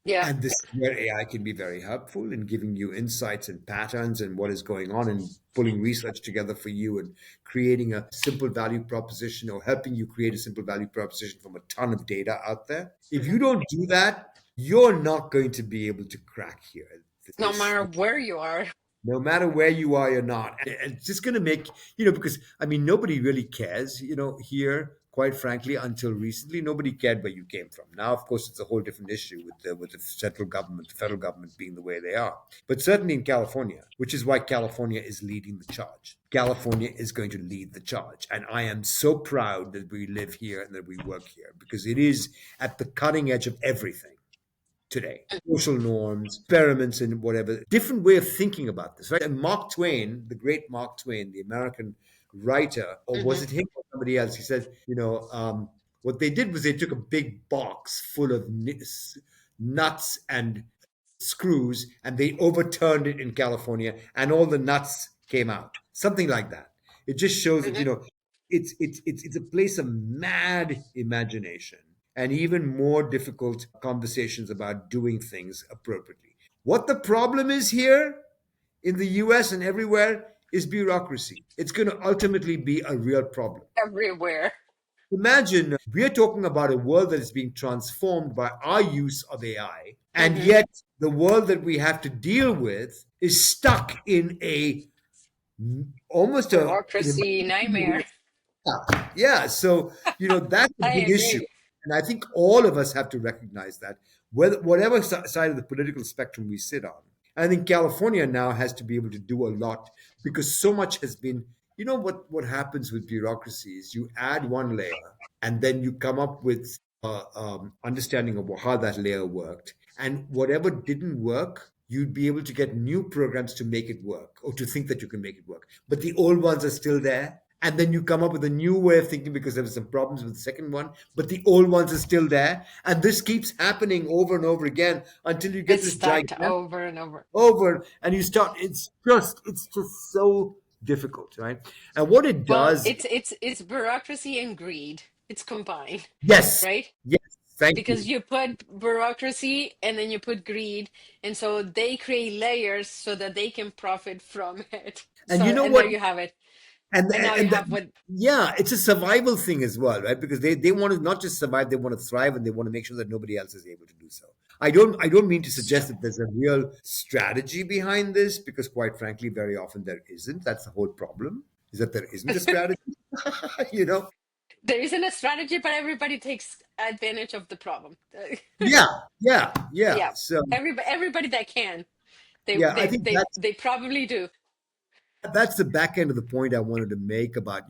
Yeah.
and this is where AI can be very helpful in giving you insights and patterns and what is going on and pulling research together for you and creating a simple value proposition or helping you create a simple value proposition from a ton of data out there. If
Mhm.
you don't do that, you're not going to be able to crack here.
No
This
matter where you are.
no matter where you are or not. And it's just going to make, because I mean, nobody really cares, here, quite frankly, until recently, nobody cared where you came from. Now, of course, it's a whole different issue with the central government, the federal government being the way they are. But certainly in California, which is why California is leading the charge. California is going to lead the charge. And I am so proud that we live here and that we work here because it is at the cutting edge of everything today. Social norms, experiments, and whatever. Different way of thinking about this, right? And Mark Twain, the great Mark Twain, the American writer, or was
Hmm.
it him or somebody else? He said, what they did was they took a big box full of nuts and screws and they overturned it in California and all the nuts came out. Something like that. It just shows that,
Hmm.
it's a place of mad imagination and even more difficult conversations about doing things appropriately. What the problem is here in the US and everywhere is bureaucracy. It's going to ultimately be a real problem.
Everywhere.
Imagine we're talking about a world that is being transformed by our use of AI, and
Hmm.
yet the world that we have to deal with is stuck in almost an
Bureaucracy nightmare.
yeah. So, that's a
I
big issue.
agree.
And I think all of us have to recognize that, whatever side of the political spectrum we sit on. I think California now has to be able to do a lot because so much has been, what happens with bureaucracy is you add one layer and then you come up with understanding of how that layer worked. And whatever didn't work, you'd be able to get new programs to make it work or to think that you can make it work. But the old ones are still there And then you come up with a new way of thinking because there were some problems with the second one, but the old ones are still there. And this keeps happening over and over again until you get
It's
this
stacked
gigantic
over and over.
over and you start, it's just so difficult, right? And what it
Well,
does,
it's bureaucracy and greed. It's combined,
yes,
right?
yes, thank
Because
you.
you put bureaucracy and then you put greed, and so they create layers so that they can profit from it.
And
So,
you know
and
what,
there you have it.
and
And now you
and that,
have what,
yeah, it's a survival thing as well, right? Because they want to not just survive, they want to thrive, and they want to make sure that nobody else is able to do so. I don't mean to suggest
so
that there's a real strategy behind this, because quite frankly, very often there isn't. That's the whole problem, is that there isn't a strategy. you know
there isn't a strategy, but everybody takes advantage of the problem.
yeah, yeah,
Yeah,
so
everybody that can, they
yeah, I
they
think
they they probably do.
that's the back end of the point I wanted to make about,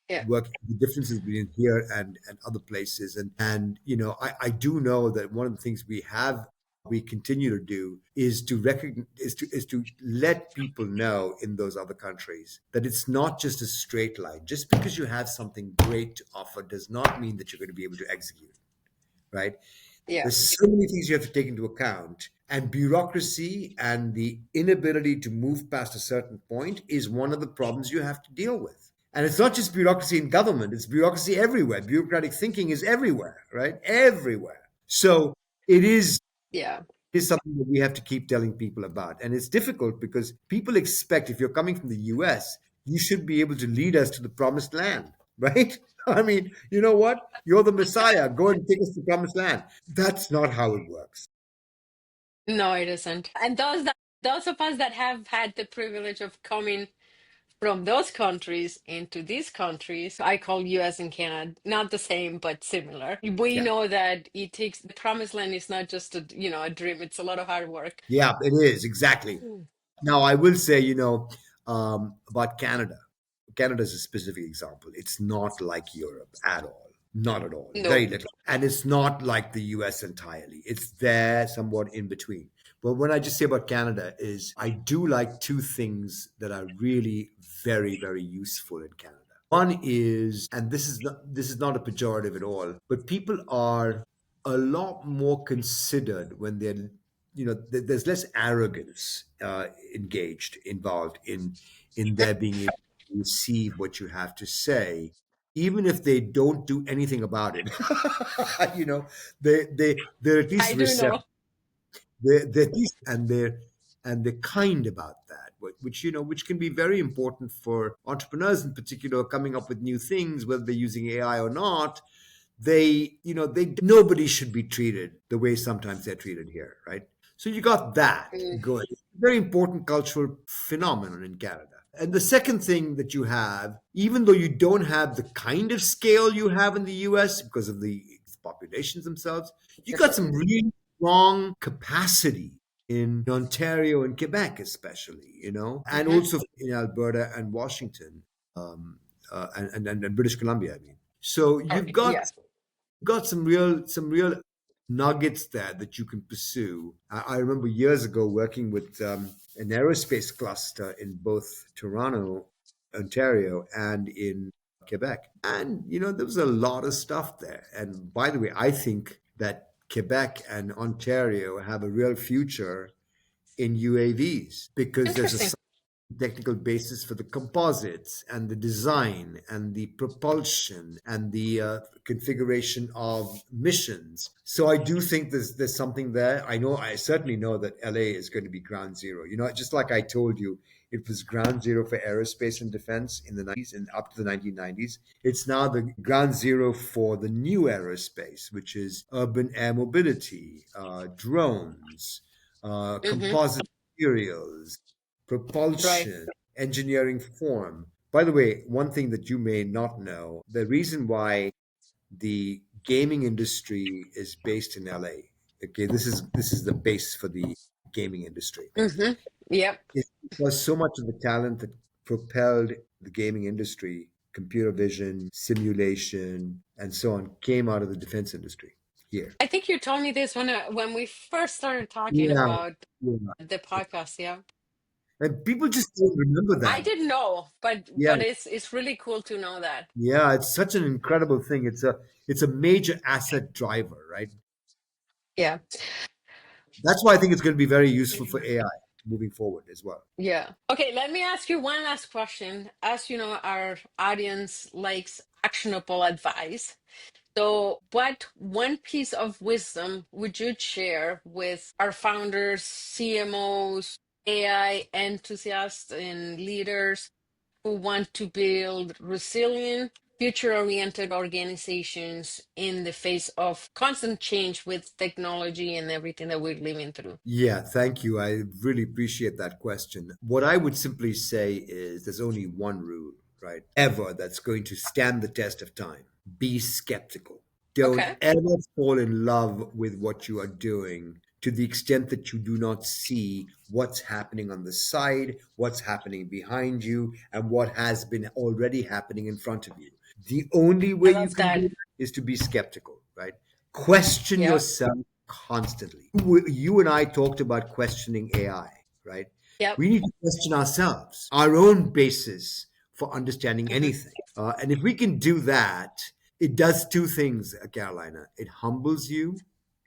Yeah,
work, the differences between here and other places. And I do know that one of the things we continue to do is to recognize, is to let people know in those other countries that it's not just a straight line. Just because you have something great to offer does not mean that you're going to be able to execute, right?
yeah.
There's so many things you have to take into account, and bureaucracy and the inability to move past a certain point is one of the problems you have to deal with. And it's not just bureaucracy in government, it's bureaucracy everywhere. Bureaucratic thinking is everywhere, right? Everywhere. So it
Yeah.
is something that we have to keep telling people about. And it's difficult because people expect, if you're coming from the US, you should be able to lead us to the promised land, right? I mean, you know what? You're the Messiah. Go and take us to the promised land. That's not how it works.
No, it isn't. And those of us that have had the privilege of coming from those countries into these countries, I call US and Canada not the same but similar. We
Yeah.
know that it takes the promised land is not just a dream, it's a lot of hard work.
Yeah, it is. Exactly.
Mm.
Now, I will say, about Canada. Canada is a specific example. It's not like Europe at all. Not at all. Very
Nope.
little. And it's not like the US entirely. It's there somewhat in between. But what I just say about Canada is I do like two things that are really very, very useful in Canada. One is, and this is not a pejorative at all, but people are a lot more considered when they're, there's less arrogance involved in their being able to receive what you have to say, even if they don't do anything about it. you know, they're at least
I do
receptive.
know.
They're at least, and they're kind about that, which can be very important for entrepreneurs in particular, coming up with new things, whether they're using AI or not. They nobody should be treated the way sometimes they're treated here, right? So you got that
Mm,
going. Very important cultural phenomenon in Canada. And the second thing that you have, even though you don't have the kind of scale you have in the US because of the populations themselves, you got
different.
some really strong capacity in Ontario and Quebec, especially, and
Hmm.
also in Alberta and Washington, and British Columbia, I mean. So you've got
Yeah.
some real nuggets there that you can pursue. I remember years ago working with an aerospace cluster in both Toronto, Ontario, and in Quebec. And there was a lot of stuff there. And by the way, I think that Quebec and Ontario have a real future in UAVs because there's a
Interesting.
technical basis for the composites and the design and the propulsion and the configuration of missions. So I do think there's something there. I certainly know that LA is going to be ground zero. Just like I told you, it was ground zero for aerospace and defense in the 90s and up to the 1990s. It's now the ground zero for the new aerospace, which is urban air mobility, drones,
Hmm.
composite materials,
Right.
propulsion, engineering form. By the way, one thing that you may not know, the reason why the gaming industry is based in LA. Okay, this is the base for the gaming industry.
Hmm. Yep.
It's because so much of the talent that propelled the gaming industry, computer vision, simulation, and so on, came out of the defense industry here.
I think you told me this when we first started talking
Yeah,
about
yeah.
the podcast. Yeah.
And people just don't remember
I
that.
didn't know,
Yeah,
but it's really cool to know that.
yeah, it's such an incredible thing. It's a major asset driver, right?
Yeah.
That's why I think it's going to be very useful for AI moving forward as well.
Yeah. Okay, let me ask you one last question. As you know, our audience likes actionable advice. So, what one piece of wisdom would you share with our founders, CMOs, AI enthusiasts, and leaders who want to build resilient, future-oriented organizations in the face of constant change with technology and everything that we're living through?
Yeah, thank you. I really appreciate that question. What I would simply say is there's only one rule, right? Ever that's going to stand the test of time. Be skeptical. Don't
Okay,
ever fall in love with what you are doing to the extent that you do not see what's happening on the side, what's happening behind you, and what has been already happening in front of you. The only
I
way you
love
can do
that.
it is to be skeptical, right? Question
Yep,
yourself constantly. You and I talked about questioning AI, right?
yep.
We need to question ourselves, our own basis for understanding
Mhm.
anything. And if we can do that, it does two things, Carolina. It humbles you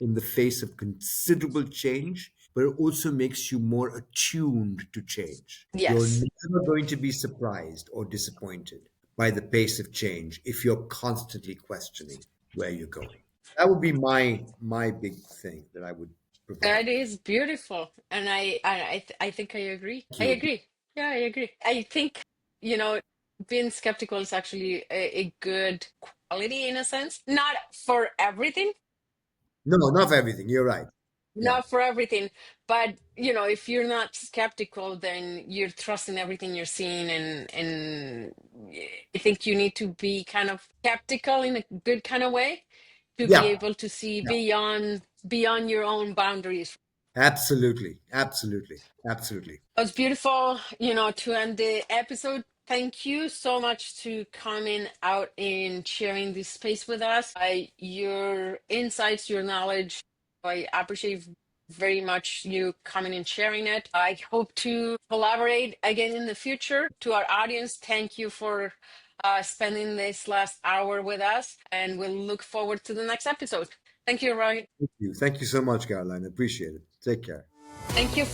in the face of considerable change, but it also makes you more attuned to change. You're
Yes.
never going to be surprised or disappointed by the pace of change if you're constantly questioning where you're going. That would be my big thing that I would provide.
That is beautiful, and I think I agree.
Thank
I
you.
agree. Yeah, I agree. I think, you know, being skeptical is actually a good quality in a sense. Not for everything,
No, not for everything. You're right. Yeah,
not for everything, but if you're not skeptical, then you're trusting everything you're seeing, and I think you need to be kind of skeptical in a good kind of way to be
yeah,
able to see
yeah.
beyond your own boundaries.
Absolutely, absolutely, absolutely.
It was beautiful, to end the episode. Thank you so much to coming out and sharing this space with us. Your insights, your knowledge, I appreciate very much you coming and sharing it. I hope to collaborate again in the future. To our audience, thank you for spending this last hour with us, and we'll look forward to the next episode. Thank you, Roy.
Thank you. Thank you so much, Caroline. Appreciate it. Take care.
Thank you.